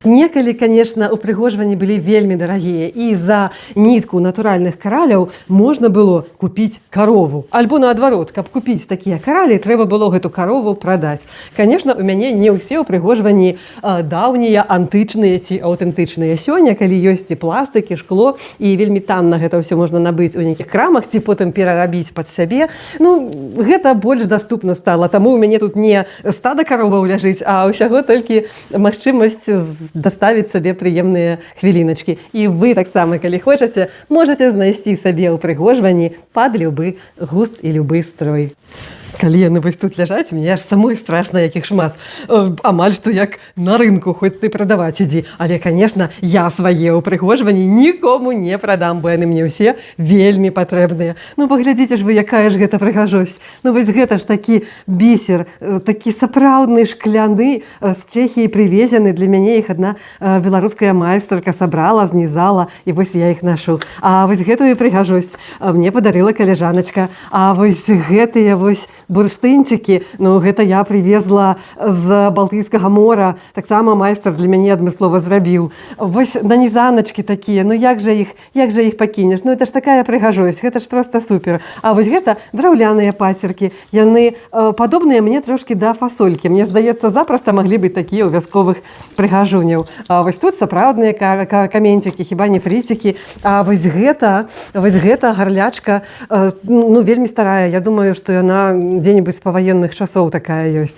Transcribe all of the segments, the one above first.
Некалі, конечно, упрыгожванні былі вельмі дарагія, і за нітку натуральных караляў можна было купіць карову. Альбо наадварот, каб купіць такія каралі, трэба было гэту карову прадаць. Конечно, у мяне не ўсе упрыгожванні даўнія, антычныя ці аўтэнтычныя. Сёння, калі ёсць і пластыкі, шкло, і вельмі танна гэта ўсё можна набыць у нейкіх крамах, ці потым перарабіць пад сябе, ну, гэта больш даступна стала. Таму у мяне тут не стада кароваў ляжыць, а ўсяго толькі магчымасць даставіць сабе прыемныя хвіліначкі. І вы таксама, калі хочаце, можаце знайсці сабе ўпрыгожванні пад любы густ і любы строй. Калі яны вось тут ляжаць, мне аж самой страшна, якіх шмат. Амаль што як на рынку, хоць ты прадаваць ідзі. Але, конечно, я свае ўпрыгожванні нікому не прадам, бо яны мне ўсе вельмі патрэбныя. Ну, паглядзіце ж вы, якая ж гэта прыгажосць. Ну, вось гэта ж такі бісер, такі сапраўдны шкляны, з Чэхіі прывезены. Для мяне іх адна беларуская майстарка сабрала, знізала, і вось я іх нашу. А вось гэтую прыгажосць мне падарыла каляжаначка. А вось гэтыя вось бурштынчыкі, ну, гэта я прывезла з Балтыйскага мора. Таксама майстар для мяне адмыслова зрабіў. Вось нанізаначкі такія, ну як жа іх пакінеш? Ну, это ж такая прыгажосць, гэта ж проста супер. А вось гэта драўляныя пацеркі. Яны падобныя мне трошкі да фасолькі. Мне здаецца, запроста маглі быць такія ў вясковых прыгажуняў. А вось тут сапраўдныя каменьчыкі, хіба не фрыцікі. А вось гэта гарлячка, ну, вельмі старая. Я думаю, што яна дзе-небудзь з паваенных часоў такая ёсць.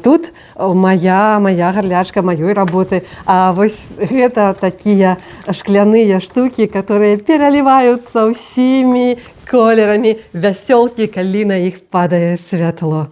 Тут моя гарлячка маёй работы. А вось гэта такія шкляныя штукі, которые пераліваюцца ўсімі колерамі вясёлкі, калі на іх падае святло.